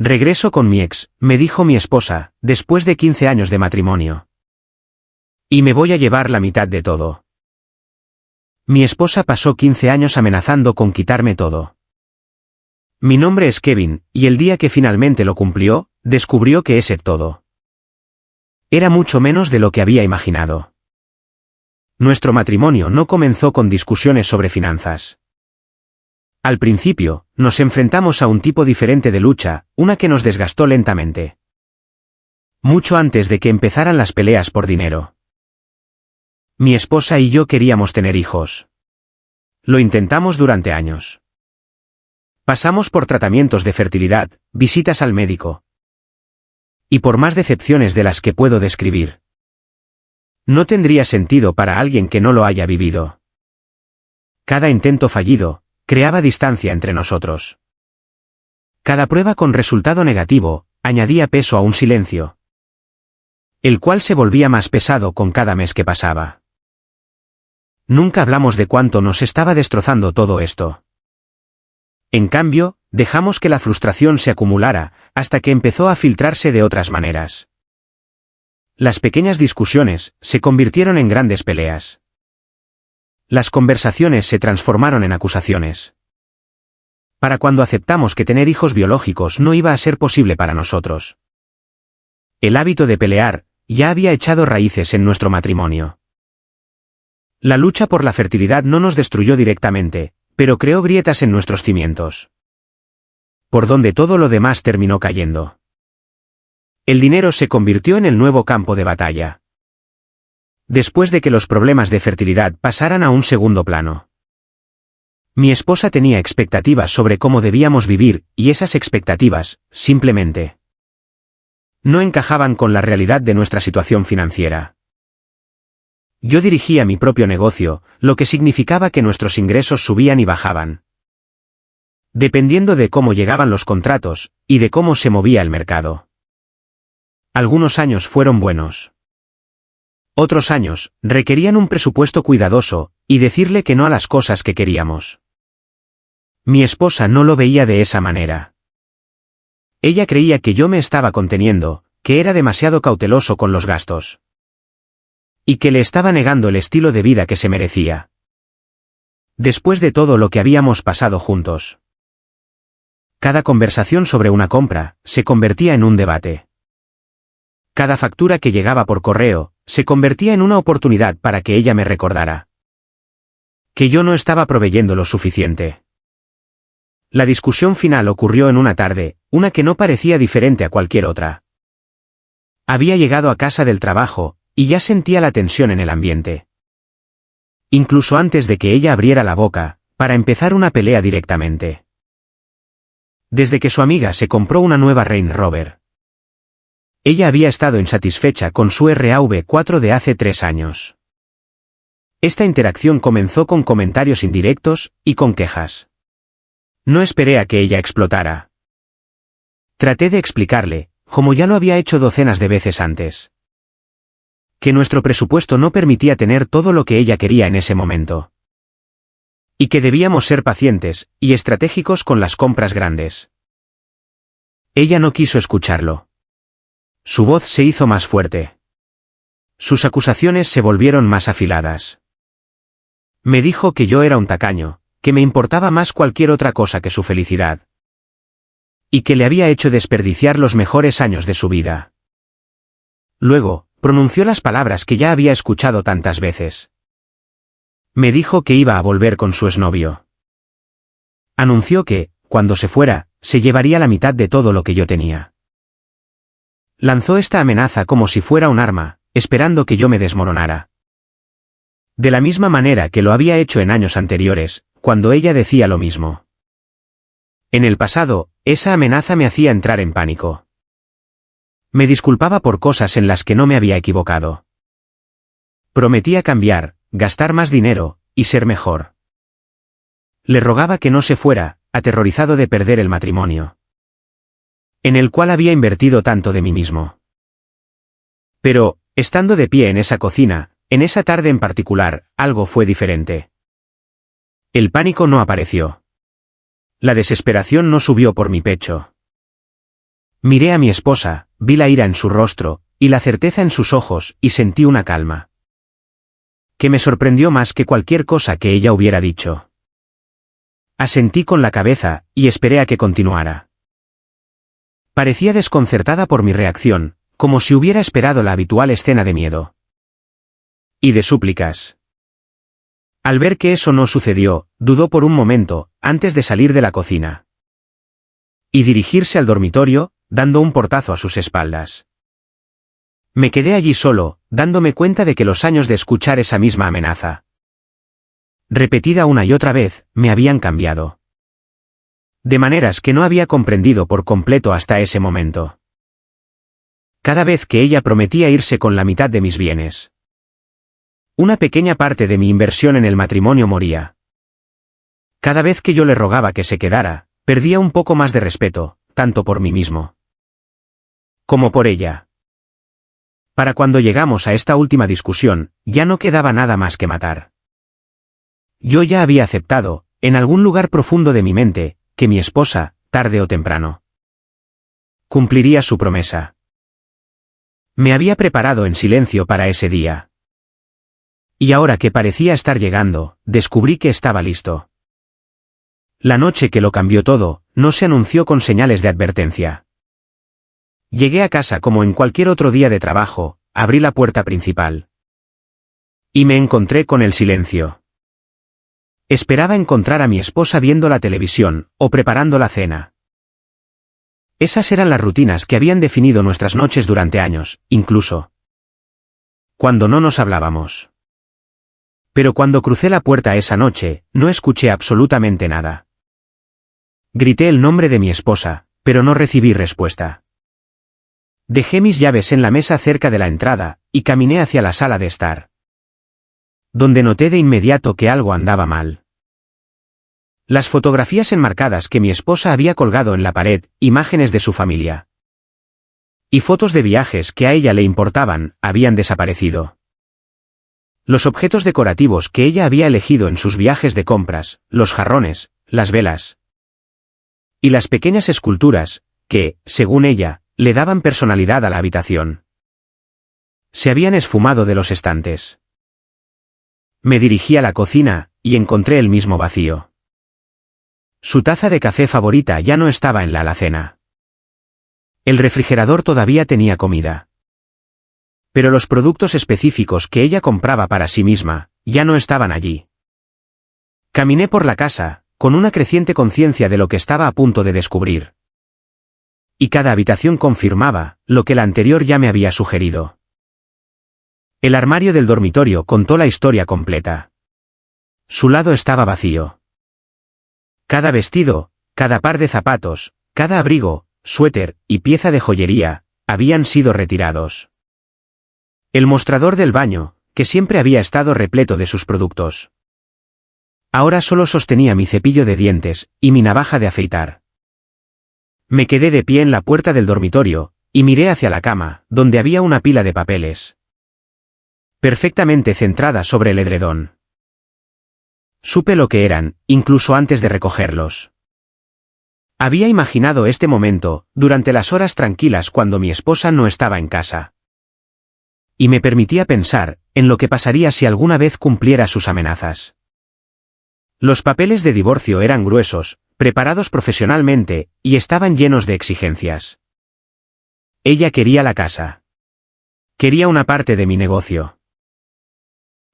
Regreso con mi ex, me dijo mi esposa, después de 15 años de matrimonio. Y me voy a llevar la mitad de todo. Mi esposa pasó 15 años amenazando con quitarme todo. Mi nombre es Kevin, y el día que finalmente lo cumplió, descubrió que ese todo era mucho menos de lo que había imaginado. Nuestro matrimonio no comenzó con discusiones sobre finanzas. Al principio, nos enfrentamos a un tipo diferente de lucha, una que nos desgastó lentamente. Mucho antes de que empezaran las peleas por dinero. Mi esposa y yo queríamos tener hijos. Lo intentamos durante años. Pasamos por tratamientos de fertilidad, visitas al médico. Y por más decepciones de las que puedo describir. No tendría sentido para alguien que no lo haya vivido. Cada intento fallido creaba distancia entre nosotros. Cada prueba con resultado negativo añadía peso a un silencio, el cual se volvía más pesado con cada mes que pasaba. Nunca hablamos de cuánto nos estaba destrozando todo esto. En cambio, dejamos que la frustración se acumulara, hasta que empezó a filtrarse de otras maneras. Las pequeñas discusiones se convirtieron en grandes peleas. Las conversaciones se transformaron en acusaciones. Para cuando aceptamos que tener hijos biológicos no iba a ser posible para nosotros. El hábito de pelear ya había echado raíces en nuestro matrimonio. La lucha por la fertilidad no nos destruyó directamente, pero creó grietas en nuestros cimientos. Por donde todo lo demás terminó cayendo. El dinero se convirtió en el nuevo campo de batalla. Después de que los problemas de fertilidad pasaran a un segundo plano. Mi esposa tenía expectativas sobre cómo debíamos vivir, y esas expectativas, simplemente, no encajaban con la realidad de nuestra situación financiera. Yo dirigía mi propio negocio, lo que significaba que nuestros ingresos subían y bajaban. Dependiendo de cómo llegaban los contratos, y de cómo se movía el mercado. Algunos años fueron buenos. Otros años, requerían un presupuesto cuidadoso, y decirle que no a las cosas que queríamos. Mi esposa no lo veía de esa manera. Ella creía que yo me estaba conteniendo, que era demasiado cauteloso con los gastos. Y que le estaba negando el estilo de vida que se merecía. Después de todo lo que habíamos pasado juntos. Cada conversación sobre una compra se convertía en un debate. Cada factura que llegaba por correo se convertía en una oportunidad para que ella me recordara que yo no estaba proveyendo lo suficiente. La discusión final ocurrió en una tarde, una que no parecía diferente a cualquier otra. Había llegado a casa del trabajo, y ya sentía la tensión en el ambiente. Incluso antes de que ella abriera la boca, para empezar una pelea directamente. Desde que su amiga se compró una nueva Range Rover. Ella había estado insatisfecha con su RAV4 de hace 3 años. Esta interacción comenzó con comentarios indirectos, y con quejas. No esperé a que ella explotara. Traté de explicarle, como ya lo había hecho docenas de veces antes, que nuestro presupuesto no permitía tener todo lo que ella quería en ese momento. Y que debíamos ser pacientes, y estratégicos con las compras grandes. Ella no quiso escucharlo. Su voz se hizo más fuerte. Sus acusaciones se volvieron más afiladas. Me dijo que yo era un tacaño, que me importaba más cualquier otra cosa que su felicidad. Y que le había hecho desperdiciar los mejores años de su vida. Luego, pronunció las palabras que ya había escuchado tantas veces. Me dijo que iba a volver con su exnovio. Anunció que, cuando se fuera, se llevaría la mitad de todo lo que yo tenía. Lanzó esta amenaza como si fuera un arma, esperando que yo me desmoronara. De la misma manera que lo había hecho en años anteriores, cuando ella decía lo mismo. En el pasado, esa amenaza me hacía entrar en pánico. Me disculpaba por cosas en las que no me había equivocado. Prometía cambiar, gastar más dinero, y ser mejor. Le rogaba que no se fuera, aterrorizado de perder el matrimonio, en el cual había invertido tanto de mí mismo. Pero, estando de pie en esa cocina, en esa tarde en particular, algo fue diferente. El pánico no apareció. La desesperación no subió por mi pecho. Miré a mi esposa, vi la ira en su rostro, y la certeza en sus ojos, y sentí una calma que me sorprendió más que cualquier cosa que ella hubiera dicho. Asentí con la cabeza, y esperé a que continuara. Parecía desconcertada por mi reacción, como si hubiera esperado la habitual escena de miedo y de súplicas. Al ver que eso no sucedió, dudó por un momento, antes de salir de la cocina y dirigirse al dormitorio, dando un portazo a sus espaldas. Me quedé allí solo, dándome cuenta de que los años de escuchar esa misma amenaza, repetida una y otra vez, me habían cambiado. De maneras que no había comprendido por completo hasta ese momento. Cada vez que ella prometía irse con la mitad de mis bienes, una pequeña parte de mi inversión en el matrimonio moría. Cada vez que yo le rogaba que se quedara, perdía un poco más de respeto, tanto por mí mismo como por ella. Para cuando llegamos a esta última discusión, ya no quedaba nada más que matar. Yo ya había aceptado, en algún lugar profundo de mi mente, que mi esposa, tarde o temprano, cumpliría su promesa. Me había preparado en silencio para ese día. Y ahora que parecía estar llegando, descubrí que estaba listo. La noche que lo cambió todo, no se anunció con señales de advertencia. Llegué a casa como en cualquier otro día de trabajo, abrí la puerta principal y me encontré con el silencio. Esperaba encontrar a mi esposa viendo la televisión, o preparando la cena. Esas eran las rutinas que habían definido nuestras noches durante años, incluso cuando no nos hablábamos. Pero cuando crucé la puerta esa noche, no escuché absolutamente nada. Grité el nombre de mi esposa, pero no recibí respuesta. Dejé mis llaves en la mesa cerca de la entrada, y caminé hacia la sala de estar, donde noté de inmediato que algo andaba mal. Las fotografías enmarcadas que mi esposa había colgado en la pared, imágenes de su familia y fotos de viajes que a ella le importaban, habían desaparecido. Los objetos decorativos que ella había elegido en sus viajes de compras, los jarrones, las velas y las pequeñas esculturas, que, según ella, le daban personalidad a la habitación, se habían esfumado de los estantes. Me dirigí a la cocina, y encontré el mismo vacío. Su taza de café favorita ya no estaba en la alacena. El refrigerador todavía tenía comida. Pero los productos específicos que ella compraba para sí misma, ya no estaban allí. Caminé por la casa, con una creciente conciencia de lo que estaba a punto de descubrir. Y cada habitación confirmaba lo que la anterior ya me había sugerido. El armario del dormitorio contó la historia completa. Su lado estaba vacío. Cada vestido, cada par de zapatos, cada abrigo, suéter y pieza de joyería, habían sido retirados. El mostrador del baño, que siempre había estado repleto de sus productos, ahora solo sostenía mi cepillo de dientes y mi navaja de afeitar. Me quedé de pie en la puerta del dormitorio, y miré hacia la cama, donde había una pila de papeles perfectamente centrada sobre el edredón. Supe lo que eran, incluso antes de recogerlos. Había imaginado este momento, durante las horas tranquilas cuando mi esposa no estaba en casa. Y me permitía pensar, en lo que pasaría si alguna vez cumpliera sus amenazas. Los papeles de divorcio eran gruesos, preparados profesionalmente, y estaban llenos de exigencias. Ella quería la casa. Quería una parte de mi negocio.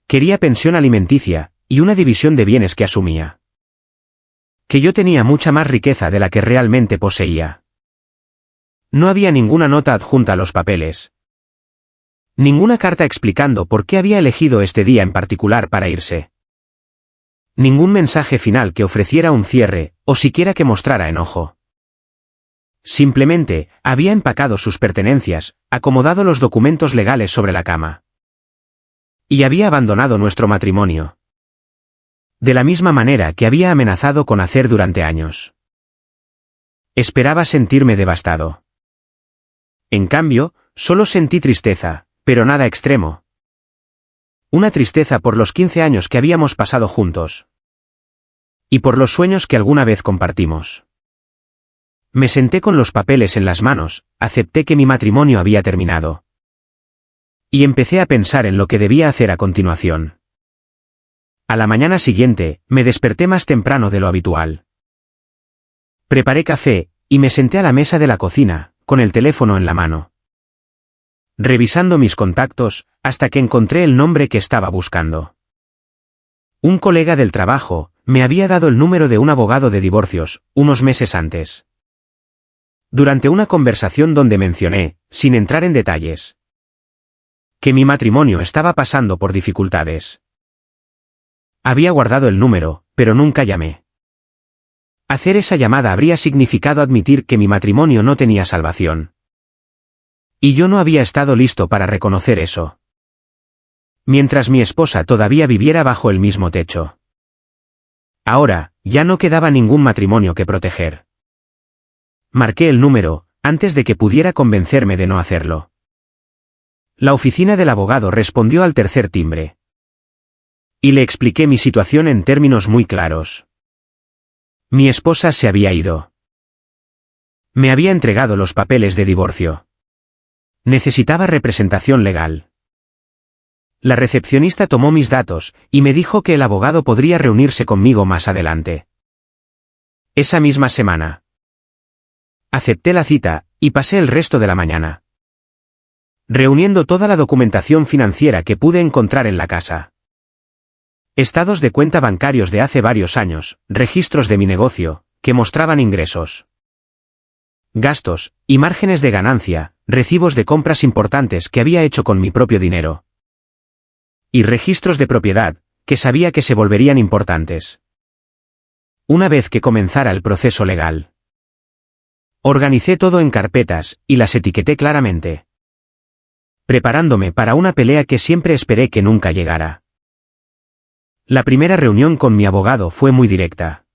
Quería pensión alimenticia, y una división de bienes que asumía. Que yo tenía mucha más riqueza de la que realmente poseía. No había ninguna nota adjunta a los papeles. Ninguna carta explicando por qué había elegido este día en particular para irse. Ningún mensaje final que ofreciera un cierre, o siquiera que mostrara enojo. Simplemente, había empacado sus pertenencias, acomodado los documentos legales sobre la cama. Y había abandonado nuestro matrimonio. De la misma manera que había amenazado con hacer durante años. Esperaba sentirme devastado. En cambio, solo sentí tristeza, pero nada extremo. Una tristeza por los 15 años que habíamos pasado juntos. Y por los sueños que alguna vez compartimos. Me senté con los papeles en las manos, acepté que mi matrimonio había terminado. Y empecé a pensar en lo que debía hacer a continuación. A la mañana siguiente, me desperté más temprano de lo habitual. Preparé café, y me senté a la mesa de la cocina, con el teléfono en la mano. Revisando mis contactos, hasta que encontré el nombre que estaba buscando. Un colega del trabajo, me había dado el número de un abogado de divorcios, unos meses antes. Durante una conversación donde mencioné, sin entrar en detalles, que mi matrimonio estaba pasando por dificultades. Había guardado el número, pero nunca llamé. Hacer esa llamada habría significado admitir que mi matrimonio no tenía salvación. Y yo no había estado listo para reconocer eso. Mientras mi esposa todavía viviera bajo el mismo techo. Ahora, ya no quedaba ningún matrimonio que proteger. Marqué el número, antes de que pudiera convencerme de no hacerlo. La oficina del abogado respondió al tercer timbre. Y le expliqué mi situación en términos muy claros. Mi esposa se había ido. Me había entregado los papeles de divorcio. Necesitaba representación legal. La recepcionista tomó mis datos, y me dijo que el abogado podría reunirse conmigo más adelante. Esa misma semana. Acepté la cita, y pasé el resto de la mañana reuniendo toda la documentación financiera que pude encontrar en la casa. Estados de cuenta bancarios de hace varios años, registros de mi negocio, que mostraban ingresos, gastos, y márgenes de ganancia, recibos de compras importantes que había hecho con mi propio dinero. Y registros de propiedad, que sabía que se volverían importantes una vez que comenzara el proceso legal. Organicé todo en carpetas, y las etiqueté claramente, preparándome para una pelea que siempre esperé que nunca llegara. La primera reunión con mi abogado fue muy directa.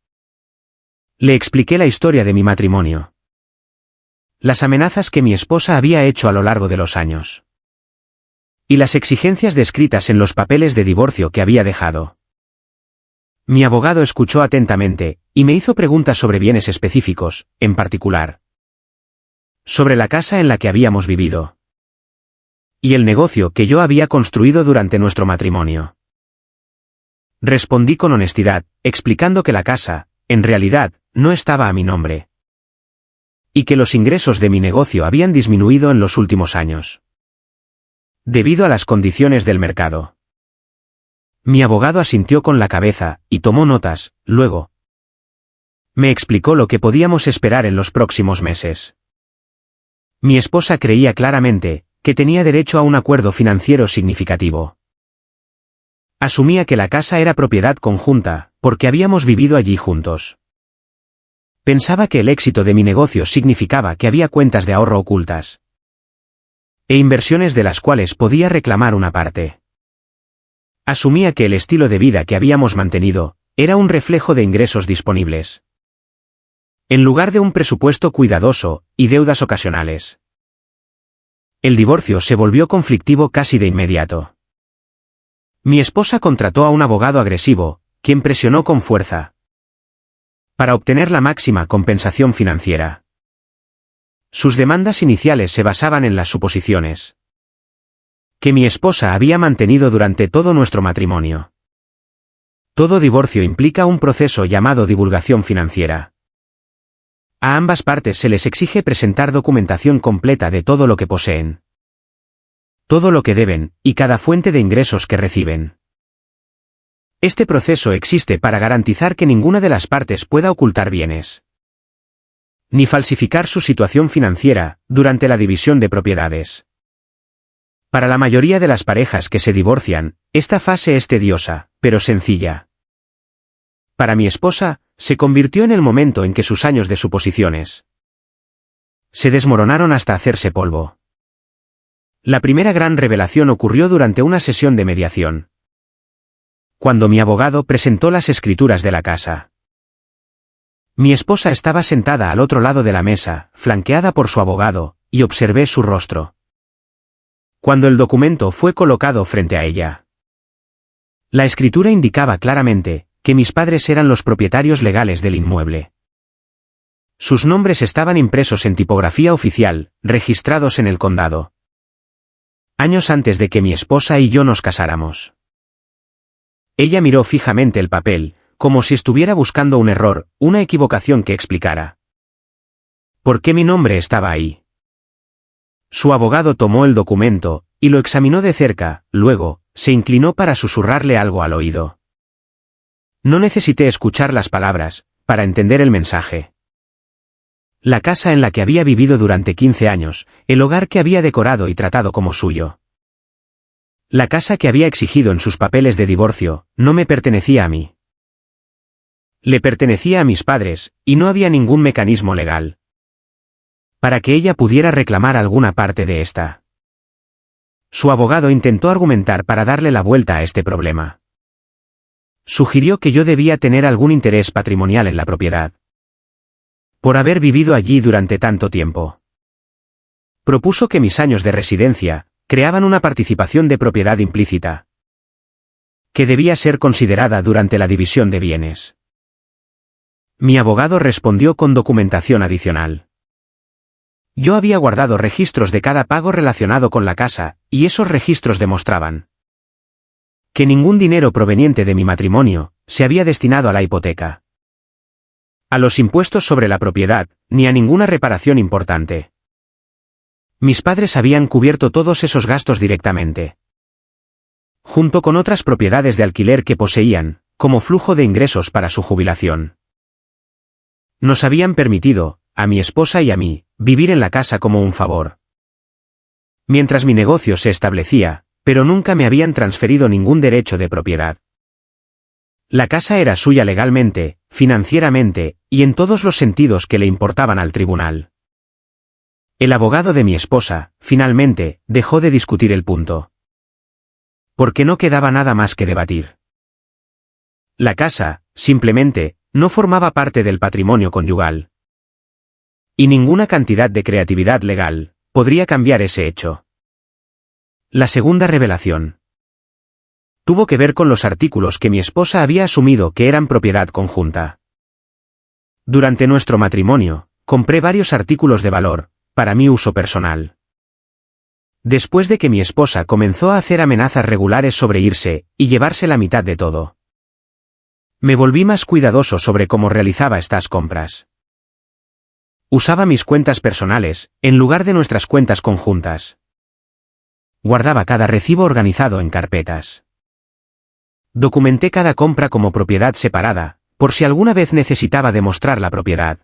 Le expliqué la historia de mi matrimonio. Las amenazas que mi esposa había hecho a lo largo de los años. Y las exigencias descritas en los papeles de divorcio que había dejado. Mi abogado escuchó atentamente, y me hizo preguntas sobre bienes específicos, en particular, sobre la casa en la que habíamos vivido. Y el negocio que yo había construido durante nuestro matrimonio. Respondí con honestidad, explicando que la casa, en realidad, no estaba a mi nombre. Y que los ingresos de mi negocio habían disminuido en los últimos años. Debido a las condiciones del mercado. Mi abogado asintió con la cabeza, y tomó notas, luego. Me explicó lo que podíamos esperar en los próximos meses. Mi esposa creía claramente, que tenía derecho a un acuerdo financiero significativo. Asumía que la casa era propiedad conjunta, porque habíamos vivido allí juntos. Pensaba que el éxito de mi negocio significaba que había cuentas de ahorro ocultas. E inversiones de las cuales podía reclamar una parte. Asumía que el estilo de vida que habíamos mantenido, era un reflejo de ingresos disponibles. En lugar de un presupuesto cuidadoso, y deudas ocasionales. El divorcio se volvió conflictivo casi de inmediato. Mi esposa contrató a un abogado agresivo, quien presionó con fuerza para obtener la máxima compensación financiera. Sus demandas iniciales se basaban en las suposiciones que mi esposa había mantenido durante todo nuestro matrimonio. Todo divorcio implica un proceso llamado divulgación financiera. A ambas partes se les exige presentar documentación completa de todo lo que poseen, todo lo que deben, y cada fuente de ingresos que reciben. Este proceso existe para garantizar que ninguna de las partes pueda ocultar bienes, ni falsificar su situación financiera, durante la división de propiedades. Para la mayoría de las parejas que se divorcian, esta fase es tediosa, pero sencilla. Para mi esposa, se convirtió en el momento en que sus años de suposiciones se desmoronaron hasta hacerse polvo. La primera gran revelación ocurrió durante una sesión de mediación, cuando mi abogado presentó las escrituras de la casa. Mi esposa estaba sentada al otro lado de la mesa, flanqueada por su abogado, y observé su rostro cuando el documento fue colocado frente a ella. La escritura indicaba claramente que mis padres eran los propietarios legales del inmueble. Sus nombres estaban impresos en tipografía oficial, registrados en el condado. Años antes de que mi esposa y yo nos casáramos. Ella miró fijamente el papel, como si estuviera buscando un error, una equivocación que explicara. ¿Por qué mi nombre estaba ahí? Su abogado tomó el documento, y lo examinó de cerca, luego, se inclinó para susurrarle algo al oído. No necesité escuchar las palabras, para entender el mensaje. La casa en la que había vivido durante 15 años, el hogar que había decorado y tratado como suyo. La casa que había exigido en sus papeles de divorcio, no me pertenecía a mí. Le pertenecía a mis padres, y no había ningún mecanismo legal para que ella pudiera reclamar alguna parte de esta. Su abogado intentó argumentar para darle la vuelta a este problema. Sugirió que yo debía tener algún interés patrimonial en la propiedad, por haber vivido allí durante tanto tiempo. Propuso que mis años de residencia creaban una participación de propiedad implícita, que debía ser considerada durante la división de bienes. Mi abogado respondió con documentación adicional. Yo había guardado registros de cada pago relacionado con la casa, y esos registros demostraban que ningún dinero proveniente de mi matrimonio se había destinado a la hipoteca, a los impuestos sobre la propiedad, ni a ninguna reparación importante. Mis padres habían cubierto todos esos gastos directamente, junto con otras propiedades de alquiler que poseían, como flujo de ingresos para su jubilación. Nos habían permitido, a mi esposa y a mí, vivir en la casa como un favor, mientras mi negocio se establecía, pero nunca me habían transferido ningún derecho de propiedad. La casa era suya legalmente, financieramente, y en todos los sentidos que le importaban al tribunal. El abogado de mi esposa, finalmente, dejó de discutir el punto, porque no quedaba nada más que debatir. La casa, simplemente, no formaba parte del patrimonio conyugal. Y ninguna cantidad de creatividad legal podría cambiar ese hecho. La segunda revelación tuvo que ver con los artículos que mi esposa había asumido que eran propiedad conjunta. Durante nuestro matrimonio, compré varios artículos de valor, para mi uso personal. Después de que mi esposa comenzó a hacer amenazas regulares sobre irse y llevarse la mitad de todo, me volví más cuidadoso sobre cómo realizaba estas compras. Usaba mis cuentas personales, en lugar de nuestras cuentas conjuntas. Guardaba cada recibo organizado en carpetas. Documenté cada compra como propiedad separada, por si alguna vez necesitaba demostrar la propiedad.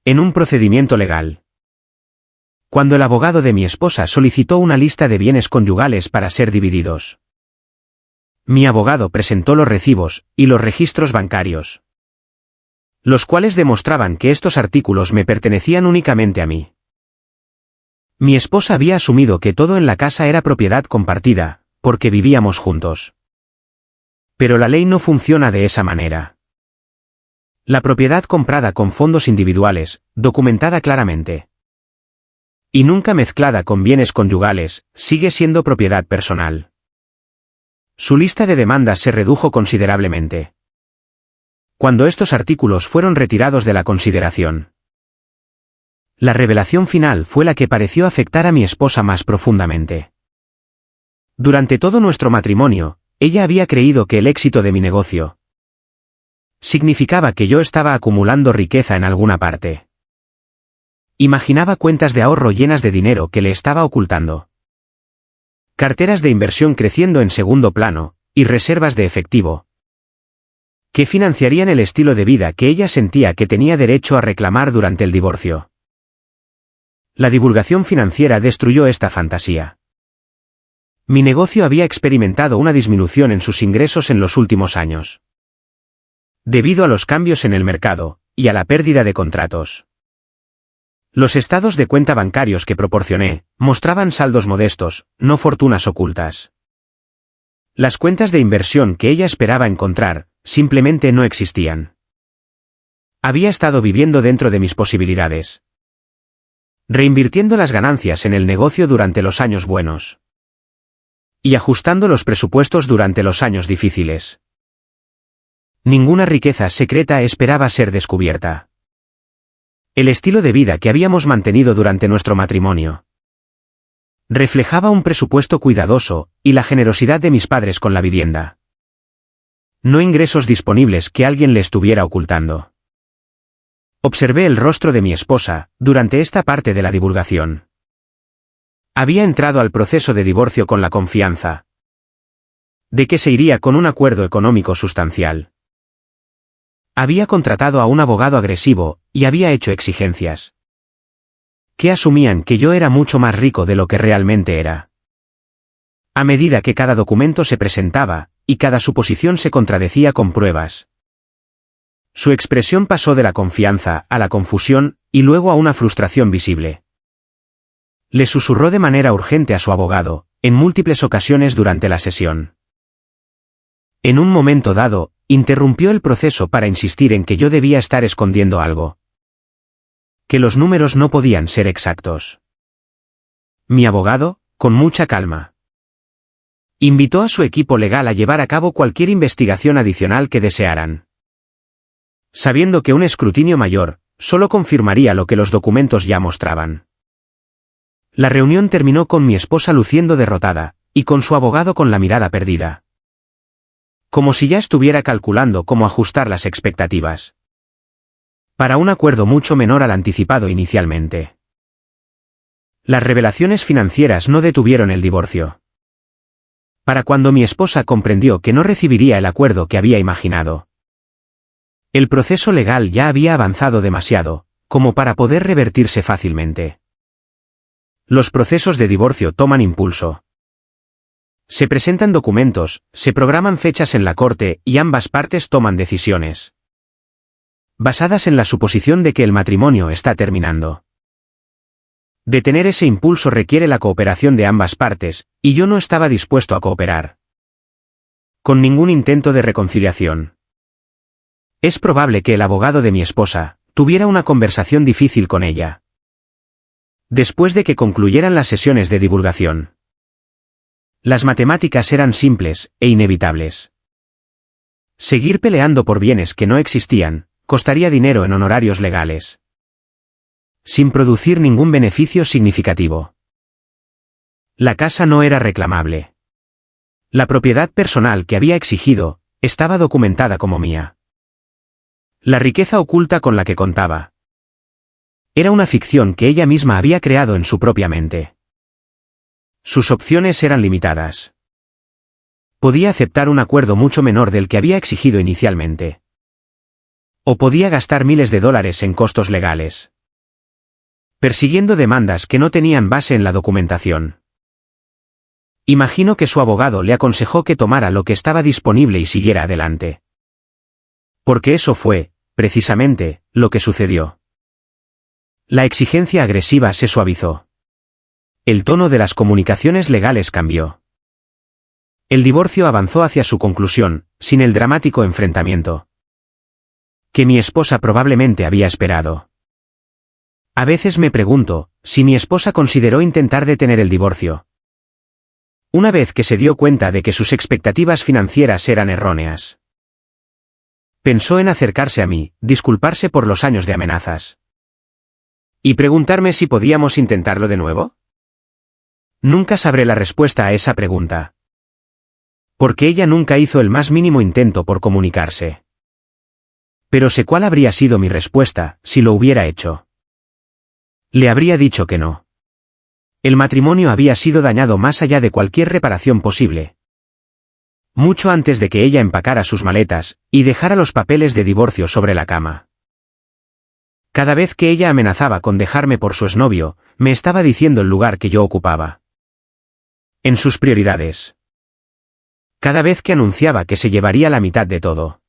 En un procedimiento legal. Cuando el abogado de mi esposa solicitó una lista de bienes conyugales para ser divididos, mi abogado presentó los recibos y los registros bancarios, los cuales demostraban que estos artículos me pertenecían únicamente a mí. Mi esposa había asumido que todo en la casa era propiedad compartida, porque vivíamos juntos. Pero la ley no funciona de esa manera. La propiedad comprada con fondos individuales, documentada claramente, y nunca mezclada con bienes conyugales, sigue siendo propiedad personal. Su lista de demandas se redujo considerablemente cuando estos artículos fueron retirados de la consideración. La revelación final fue la que pareció afectar a mi esposa más profundamente. Durante todo nuestro matrimonio, ella había creído que el éxito de mi negocio significaba que yo estaba acumulando riqueza en alguna parte. Imaginaba cuentas de ahorro llenas de dinero que le estaba ocultando, carteras de inversión creciendo en segundo plano, y reservas de efectivo que financiarían el estilo de vida que ella sentía que tenía derecho a reclamar durante el divorcio. La divulgación financiera destruyó esta fantasía. Mi negocio había experimentado una disminución en sus ingresos en los últimos años, debido a los cambios en el mercado y a la pérdida de contratos. Los estados de cuenta bancarios que proporcioné mostraban saldos modestos, no fortunas ocultas. Las cuentas de inversión que ella esperaba encontrar simplemente no existían. Había estado viviendo dentro de mis posibilidades, reinvirtiendo las ganancias en el negocio durante los años buenos y ajustando los presupuestos durante los años difíciles. Ninguna riqueza secreta esperaba ser descubierta. El estilo de vida que habíamos mantenido durante nuestro matrimonio reflejaba un presupuesto cuidadoso y la generosidad de mis padres con la vivienda. No ingresos disponibles que alguien le estuviera ocultando. Observé el rostro de mi esposa durante esta parte de la divulgación. Había entrado al proceso de divorcio con la confianza de que se iría con un acuerdo económico sustancial. Había contratado a un abogado agresivo y había hecho exigencias que asumían que yo era mucho más rico de lo que realmente era. A medida que cada documento se presentaba, y cada suposición se contradecía con pruebas, su expresión pasó de la confianza a la confusión, y luego a una frustración visible. Le susurró de manera urgente a su abogado, en múltiples ocasiones durante la sesión. En un momento dado, interrumpió el proceso para insistir en que yo debía estar escondiendo algo. Que los números no podían ser exactos. Mi abogado, con mucha calma, invitó a su equipo legal a llevar a cabo cualquier investigación adicional que desearan, sabiendo que un escrutinio mayor solo confirmaría lo que los documentos ya mostraban. La reunión terminó con mi esposa luciendo derrotada, y con su abogado con la mirada perdida. Como si ya estuviera calculando cómo ajustar las expectativas para un acuerdo mucho menor al anticipado inicialmente. Las revelaciones financieras no detuvieron el divorcio. Para cuando mi esposa comprendió que no recibiría el acuerdo que había imaginado, el proceso legal ya había avanzado demasiado, como para poder revertirse fácilmente. Los procesos de divorcio toman impulso. Se presentan documentos, se programan fechas en la corte y ambas partes toman decisiones basadas en la suposición de que el matrimonio está terminando. Detener ese impulso requiere la cooperación de ambas partes, y yo no estaba dispuesto a cooperar con ningún intento de reconciliación. Es probable que el abogado de mi esposa tuviera una conversación difícil con ella después de que concluyeran las sesiones de divulgación. Las matemáticas eran simples e inevitables. Seguir peleando por bienes que no existían costaría dinero en honorarios legales, sin producir ningún beneficio significativo. La casa no era reclamable. La propiedad personal que había exigido estaba documentada como mía. La riqueza oculta con la que contaba era una ficción que ella misma había creado en su propia mente. Sus opciones eran limitadas. Podía aceptar un acuerdo mucho menor del que había exigido inicialmente. O podía gastar miles de dólares en costos legales, persiguiendo demandas que no tenían base en la documentación. Imagino que su abogado le aconsejó que tomara lo que estaba disponible y siguiera adelante. Porque eso fue, precisamente, lo que sucedió. La exigencia agresiva se suavizó. El tono de las comunicaciones legales cambió. El divorcio avanzó hacia su conclusión, sin el dramático enfrentamiento que mi esposa probablemente había esperado. A veces me pregunto si mi esposa consideró intentar detener el divorcio, una vez que se dio cuenta de que sus expectativas financieras eran erróneas. Pensó en acercarse a mí, disculparse por los años de amenazas, y preguntarme si podíamos intentarlo de nuevo. Nunca sabré la respuesta a esa pregunta, porque ella nunca hizo el más mínimo intento por comunicarse. Pero sé cuál habría sido mi respuesta, si lo hubiera hecho. Le habría dicho que no. El matrimonio había sido dañado más allá de cualquier reparación posible. Mucho antes de que ella empacara sus maletas y dejara los papeles de divorcio sobre la cama. Cada vez que ella amenazaba con dejarme por su exnovio, me estaba diciendo el lugar que yo ocupaba en sus prioridades. Cada vez que anunciaba que se llevaría la mitad de todo,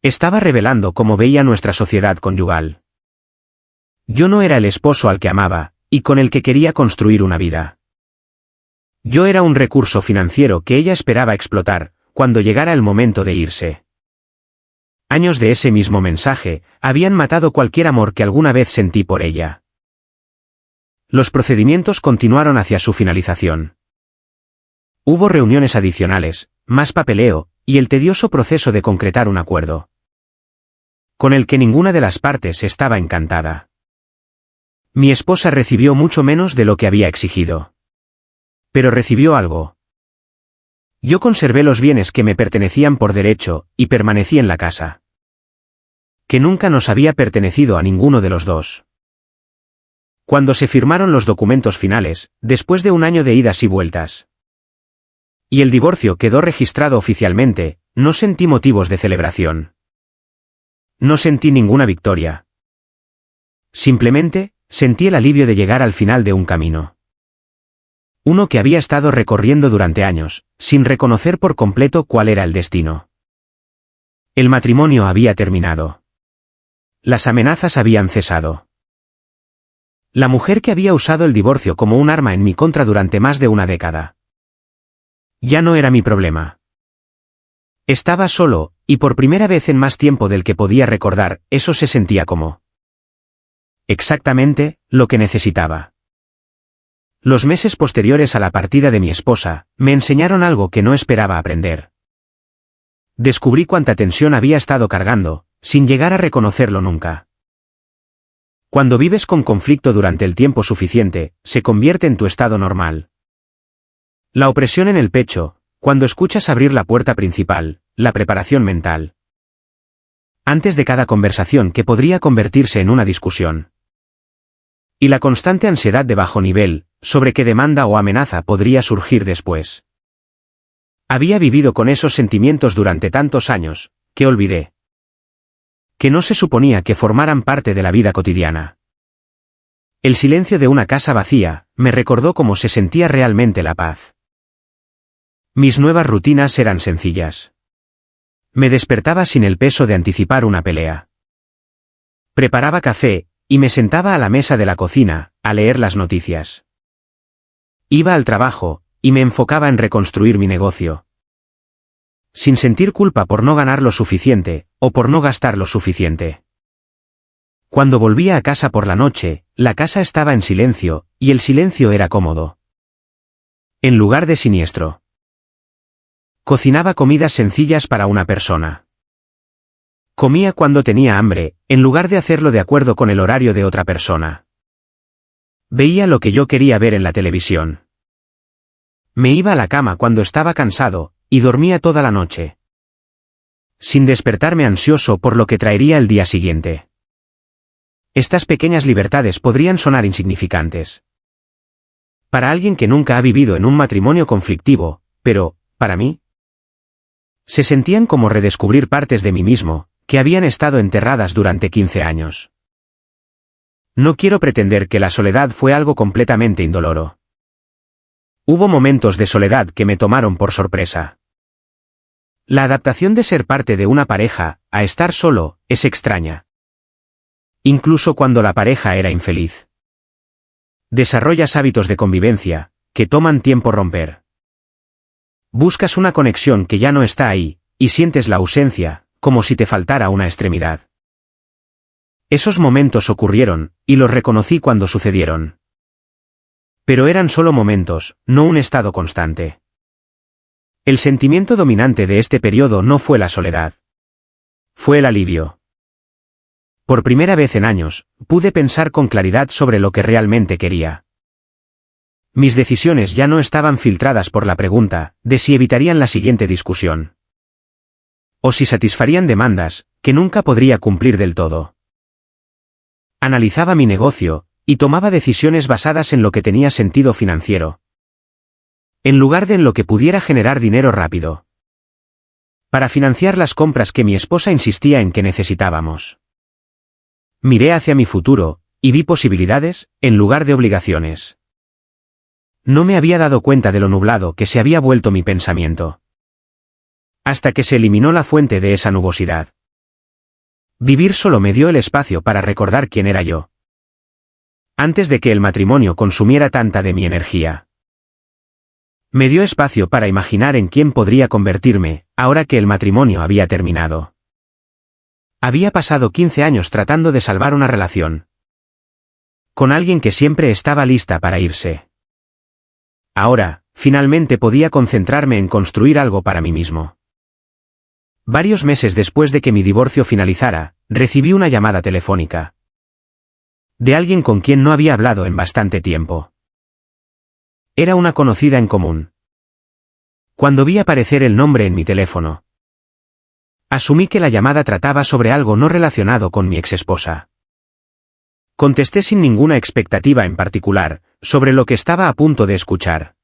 estaba revelando cómo veía nuestra sociedad conyugal. Yo no era el esposo al que amaba, y con el que quería construir una vida. Yo era un recurso financiero que ella esperaba explotar, cuando llegara el momento de irse. Años de ese mismo mensaje habían matado cualquier amor que alguna vez sentí por ella. Los procedimientos continuaron hacia su finalización. Hubo reuniones adicionales, más papeleo, y el tedioso proceso de concretar un acuerdo. con el que ninguna de las partes estaba encantada. Mi esposa recibió mucho menos de lo que había exigido. Pero recibió algo. Yo conservé los bienes que me pertenecían por derecho, y permanecí en la casa. Que nunca nos había pertenecido a ninguno de los dos. Cuando se firmaron los documentos finales, después de un año de idas y vueltas, y el divorcio quedó registrado oficialmente, no sentí motivos de celebración. No sentí ninguna victoria. Simplemente, sentí el alivio de llegar al final de un camino. Uno que había estado recorriendo durante años, sin reconocer por completo cuál era el destino. El matrimonio había terminado. Las amenazas habían cesado. La mujer que había usado el divorcio como un arma en mi contra durante más de una década. Ya no era mi problema. Estaba solo, y por primera vez en más tiempo del que podía recordar, eso se sentía como exactamente lo que necesitaba. Los meses posteriores a la partida de mi esposa, me enseñaron algo que no esperaba aprender. Descubrí cuánta tensión había estado cargando, sin llegar a reconocerlo nunca. Cuando vives con conflicto durante el tiempo suficiente, se convierte en tu estado normal. La opresión en el pecho, cuando escuchas abrir la puerta principal, la preparación mental. Antes de cada conversación que podría convertirse en una discusión. Y la constante ansiedad de bajo nivel, sobre qué demanda o amenaza podría surgir después. Había vivido con esos sentimientos durante tantos años, que olvidé. Que no se suponía que formaran parte de la vida cotidiana. El silencio de una casa vacía, me recordó cómo se sentía realmente la paz. Mis nuevas rutinas eran sencillas. Me despertaba sin el peso de anticipar una pelea. Preparaba café, y me sentaba a la mesa de la cocina, a leer las noticias. Iba al trabajo, y me enfocaba en reconstruir mi negocio. Sin sentir culpa por no ganar lo suficiente, o por no gastar lo suficiente. Cuando volvía a casa por la noche, la casa estaba en silencio, y el silencio era cómodo. En lugar de siniestro. Cocinaba comidas sencillas para una persona. Comía cuando tenía hambre, en lugar de hacerlo de acuerdo con el horario de otra persona. Veía lo que yo quería ver en la televisión. Me iba a la cama cuando estaba cansado, y dormía toda la noche. Sin despertarme ansioso por lo que traería el día siguiente. Estas pequeñas libertades podrían sonar insignificantes. Para alguien que nunca ha vivido en un matrimonio conflictivo, pero, para mí, se sentían como redescubrir partes de mí mismo, que habían estado enterradas durante 15 años. No quiero pretender que la soledad fue algo completamente indoloro. Hubo momentos de soledad que me tomaron por sorpresa. La adaptación de ser parte de una pareja, a estar solo, es extraña. Incluso cuando la pareja era infeliz. Desarrollas hábitos de convivencia, que toman tiempo romper. Buscas una conexión que ya no está ahí, y sientes la ausencia, como si te faltara una extremidad. Esos momentos ocurrieron, y los reconocí cuando sucedieron. Pero eran solo momentos, no un estado constante. El sentimiento dominante de este periodo no fue la soledad. Fue el alivio. Por primera vez en años, pude pensar con claridad sobre lo que realmente quería. Mis decisiones ya no estaban filtradas por la pregunta de si evitarían la siguiente discusión. O si satisfarían demandas que nunca podría cumplir del todo. Analizaba mi negocio, y tomaba decisiones basadas en lo que tenía sentido financiero. En lugar de en lo que pudiera generar dinero rápido. Para financiar las compras que mi esposa insistía en que necesitábamos. Miré hacia mi futuro, y vi posibilidades, en lugar de obligaciones. No me había dado cuenta de lo nublado que se había vuelto mi pensamiento. Hasta que se eliminó la fuente de esa nubosidad. Vivir solo me dio el espacio para recordar quién era yo. Antes de que el matrimonio consumiera tanta de mi energía. Me dio espacio para imaginar en quién podría convertirme, ahora que el matrimonio había terminado. Había pasado 15 años tratando de salvar una relación. Con alguien que siempre estaba lista para irse. Ahora, finalmente podía concentrarme en construir algo para mí mismo. Varios meses después de que mi divorcio finalizara, recibí una llamada telefónica de alguien con quien no había hablado en bastante tiempo. Era una conocida en común. Cuando vi aparecer el nombre en mi teléfono, asumí que la llamada trataba sobre algo no relacionado con mi exesposa. Contesté sin ninguna expectativa en particular, sobre lo que estaba a punto de escuchar.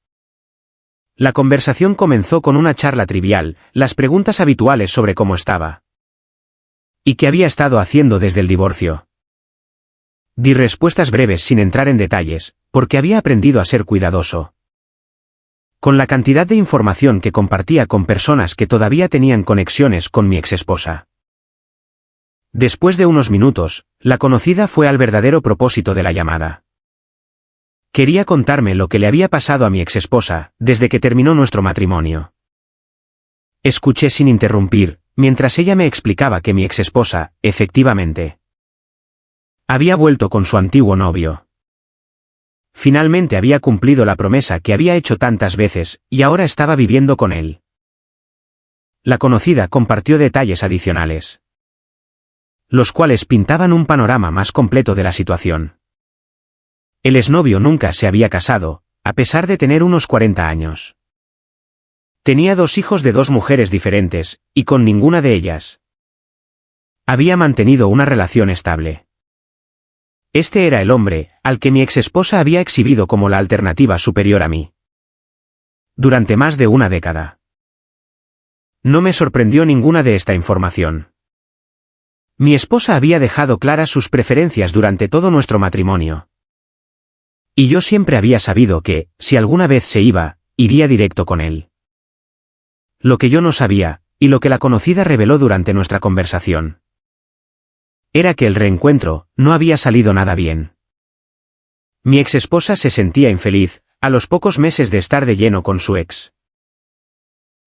La conversación comenzó con una charla trivial, las preguntas habituales sobre cómo estaba y qué había estado haciendo desde el divorcio. Di respuestas breves sin entrar en detalles, porque había aprendido a ser cuidadoso con la cantidad de información que compartía con personas que todavía tenían conexiones con mi exesposa. Después de unos minutos, la conocida fue al verdadero propósito de la llamada. Quería contarme lo que le había pasado a mi exesposa, desde que terminó nuestro matrimonio. Escuché sin interrumpir, mientras ella me explicaba que mi exesposa, efectivamente, había vuelto con su antiguo novio. Finalmente había cumplido la promesa que había hecho tantas veces, y ahora estaba viviendo con él. La conocida compartió detalles adicionales, los cuales pintaban un panorama más completo de la situación. El exnovio nunca se había casado, a pesar de tener unos 40 años. Tenía 2 hijos de 2 mujeres diferentes, y con ninguna de ellas había mantenido una relación estable. Este era el hombre, al que mi exesposa había exhibido como la alternativa superior a mí durante más de una década. No me sorprendió ninguna de esta información. Mi esposa había dejado claras sus preferencias durante todo nuestro matrimonio. Y yo siempre había sabido que, si alguna vez se iba, iría directo con él. Lo que yo no sabía, y lo que la conocida reveló durante nuestra conversación, era que el reencuentro no había salido nada bien. Mi exesposa se sentía infeliz, a los pocos meses de estar de lleno con su ex.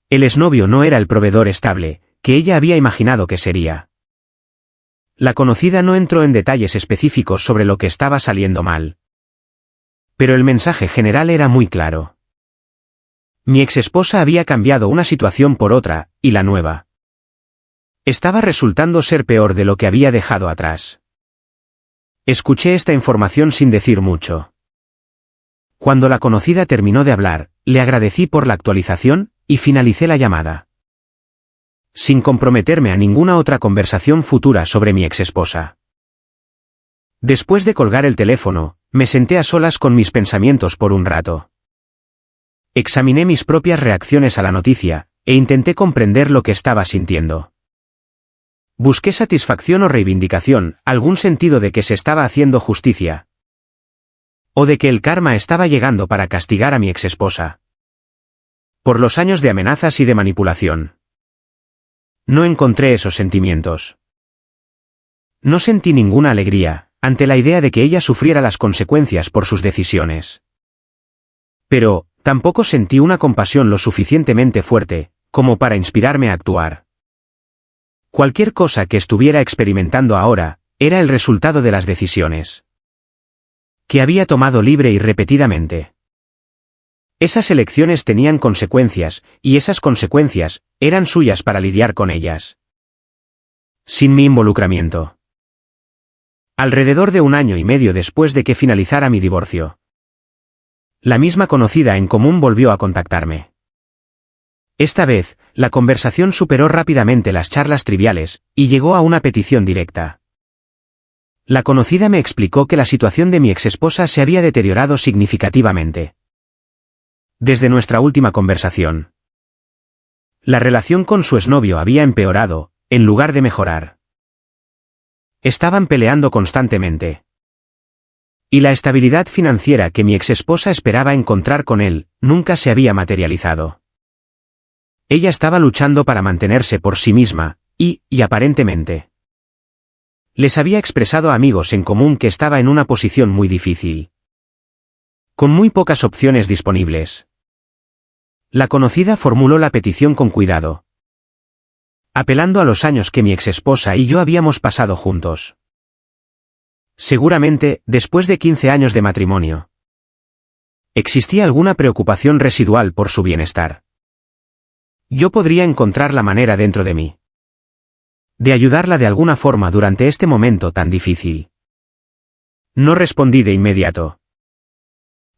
El exnovio no era el proveedor estable, que ella había imaginado que sería. La conocida no entró en detalles específicos sobre lo que estaba saliendo mal. Pero el mensaje general era muy claro. Mi exesposa había cambiado una situación por otra, y la nueva estaba resultando ser peor de lo que había dejado atrás. Escuché esta información sin decir mucho. Cuando la conocida terminó de hablar, le agradecí por la actualización, y finalicé la llamada, sin comprometerme a ninguna otra conversación futura sobre mi exesposa. Después de colgar el teléfono, me senté a solas con mis pensamientos por un rato. Examiné mis propias reacciones a la noticia, e intenté comprender lo que estaba sintiendo. Busqué satisfacción o reivindicación, algún sentido de que se estaba haciendo justicia, o de que el karma estaba llegando para castigar a mi exesposa por los años de amenazas y de manipulación. No encontré esos sentimientos. No sentí ninguna alegría ante la idea de que ella sufriera las consecuencias por sus decisiones. Pero tampoco sentí una compasión lo suficientemente fuerte como para inspirarme a actuar. Cualquier cosa que estuviera experimentando ahora era el resultado de las decisiones que había tomado libre y repetidamente. Esas elecciones tenían consecuencias, y esas consecuencias eran suyas para lidiar con ellas, sin mi involucramiento. Alrededor de 1 año y medio después de que finalizara mi divorcio, la misma conocida en común volvió a contactarme. Esta vez, la conversación superó rápidamente las charlas triviales, y llegó a una petición directa. La conocida me explicó que la situación de mi exesposa se había deteriorado significativamente desde nuestra última conversación. La relación con su exnovio había empeorado, en lugar de mejorar. Estaban peleando constantemente. Y la estabilidad financiera que mi exesposa esperaba encontrar con él, nunca se había materializado. Ella estaba luchando para mantenerse por sí misma, y aparentemente, les había expresado a amigos en común que estaba en una posición muy difícil, con muy pocas opciones disponibles. La conocida formuló la petición con cuidado, apelando a los años que mi exesposa y yo habíamos pasado juntos. Seguramente, después de 15 años de matrimonio, existía alguna preocupación residual por su bienestar. Yo podría encontrar la manera dentro de mí de ayudarla de alguna forma durante este momento tan difícil. No respondí de inmediato.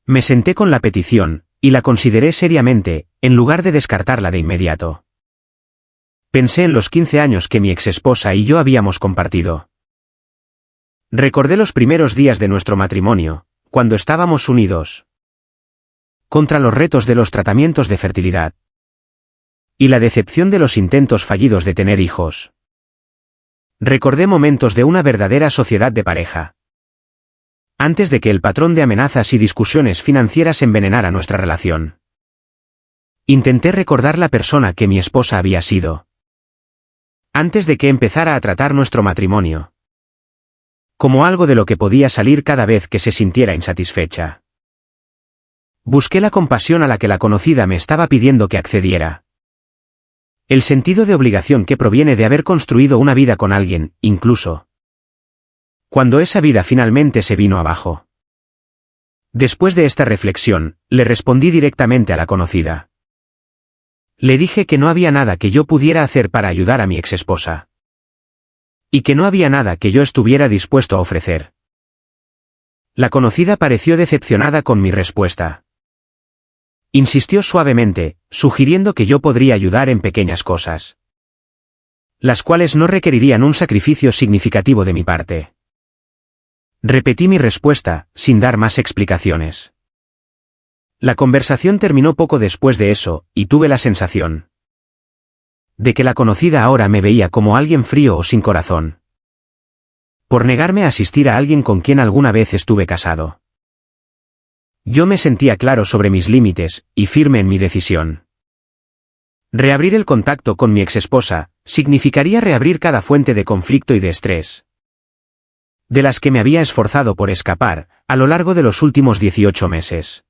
Me senté con la petición, y la consideré seriamente, en lugar de descartarla de inmediato. Pensé en los 15 años que mi exesposa y yo habíamos compartido. Recordé los primeros días de nuestro matrimonio, cuando estábamos unidos contra los retos de los tratamientos de fertilidad y la decepción de los intentos fallidos de tener hijos. Recordé momentos de una verdadera sociedad de pareja, antes de que el patrón de amenazas y discusiones financieras envenenara nuestra relación. Intenté recordar la persona que mi esposa había sido, antes de que empezara a tratar nuestro matrimonio como algo de lo que podía salir cada vez que se sintiera insatisfecha. Busqué la compasión a la que la conocida me estaba pidiendo que accediera. El sentido de obligación que proviene de haber construido una vida con alguien, incluso cuando esa vida finalmente se vino abajo. Después de esta reflexión, le respondí directamente a la conocida. Le dije que no había nada que yo pudiera hacer para ayudar a mi exesposa. Y que no había nada que yo estuviera dispuesto a ofrecer. La conocida pareció decepcionada con mi respuesta. Insistió suavemente, sugiriendo que yo podría ayudar en pequeñas cosas, las cuales no requerirían un sacrificio significativo de mi parte. Repetí mi respuesta, sin dar más explicaciones. La conversación terminó poco después de eso, y tuve la sensación de que la conocida ahora me veía como alguien frío o sin corazón, por negarme a asistir a alguien con quien alguna vez estuve casado. Yo me sentía claro sobre mis límites, y firme en mi decisión. Reabrir el contacto con mi exesposa significaría reabrir cada fuente de conflicto y de estrés, de las que me había esforzado por escapar, a lo largo de los últimos 18 meses.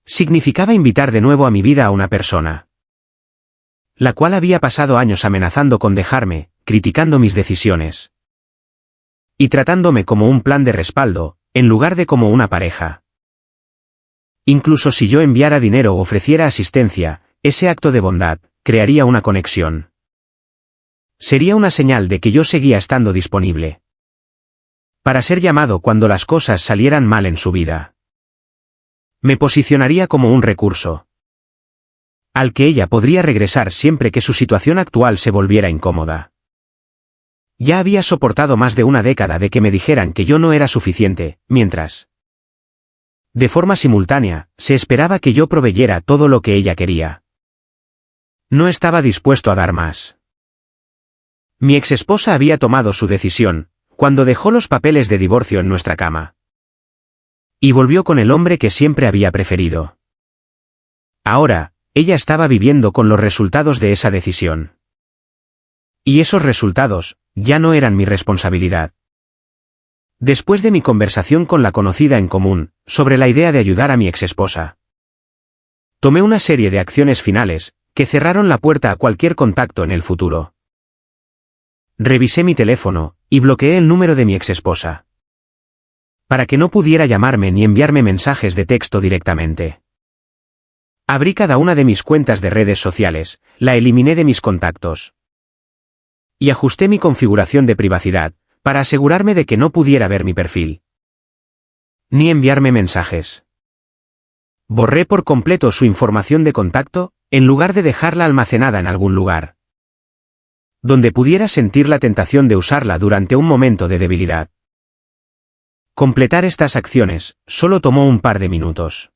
Significaba invitar de nuevo a mi vida a una persona, la cual había pasado años amenazando con dejarme, criticando mis decisiones y tratándome como un plan de respaldo, en lugar de como una pareja. Incluso si yo enviara dinero o ofreciera asistencia, ese acto de bondad crearía una conexión. Sería una señal de que yo seguía estando disponible para ser llamado cuando las cosas salieran mal en su vida. Me posicionaría como un recurso al que ella podría regresar siempre que su situación actual se volviera incómoda. Ya había soportado más de una década de que me dijeran que yo no era suficiente, mientras, de forma simultánea, se esperaba que yo proveyera todo lo que ella quería. No estaba dispuesto a dar más. Mi exesposa había tomado su decisión, cuando dejó los papeles de divorcio en nuestra cama, y volvió con el hombre que siempre había preferido. Ahora, ella estaba viviendo con los resultados de esa decisión. Y esos resultados ya no eran mi responsabilidad. Después de mi conversación con la conocida en común, sobre la idea de ayudar a mi exesposa, tomé una serie de acciones finales, que cerraron la puerta a cualquier contacto en el futuro. Revisé mi teléfono, y bloqueé el número de mi exesposa, para que no pudiera llamarme ni enviarme mensajes de texto directamente. Abrí cada una de mis cuentas de redes sociales, la eliminé de mis contactos, y ajusté mi configuración de privacidad, para asegurarme de que no pudiera ver mi perfil, ni enviarme mensajes. Borré por completo su información de contacto, en lugar de dejarla almacenada en algún lugar donde pudiera sentir la tentación de usarla durante un momento de debilidad. Completar estas acciones solo tomó un par de minutos.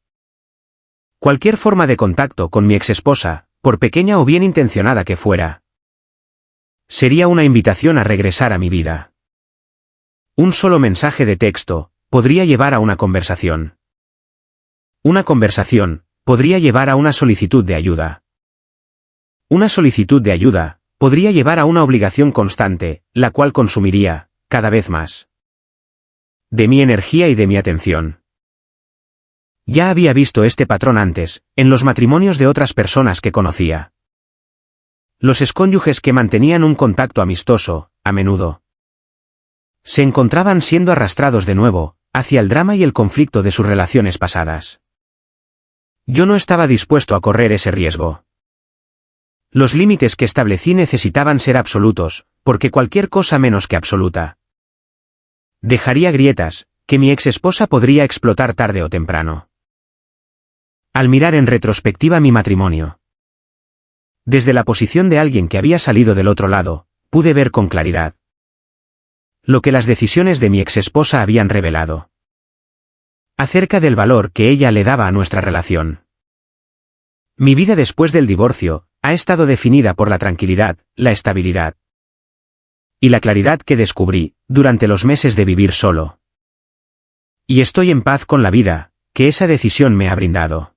Cualquier forma de contacto con mi exesposa, por pequeña o bien intencionada que fuera, sería una invitación a regresar a mi vida. Un solo mensaje de texto podría llevar a una conversación. Una conversación podría llevar a una solicitud de ayuda. Una solicitud de ayuda podría llevar a una obligación constante, la cual consumiría, cada vez más, de mi energía y de mi atención. Ya había visto este patrón antes, en los matrimonios de otras personas que conocía. Los excónyuges que mantenían un contacto amistoso, a menudo, se encontraban siendo arrastrados de nuevo, hacia el drama y el conflicto de sus relaciones pasadas. Yo no estaba dispuesto a correr ese riesgo. Los límites que establecí necesitaban ser absolutos, porque cualquier cosa menos que absoluta. Dejaría grietas, que mi ex esposa podría explotar tarde o temprano. Al mirar en retrospectiva mi matrimonio, desde la posición de alguien que había salido del otro lado, pude ver con claridad lo que las decisiones de mi ex esposa habían revelado acerca del valor que ella le daba a nuestra relación. Mi vida después del divorcio ha estado definida por la tranquilidad, la estabilidad y la claridad que descubrí durante los meses de vivir solo. Y estoy en paz con la vida que esa decisión me ha brindado.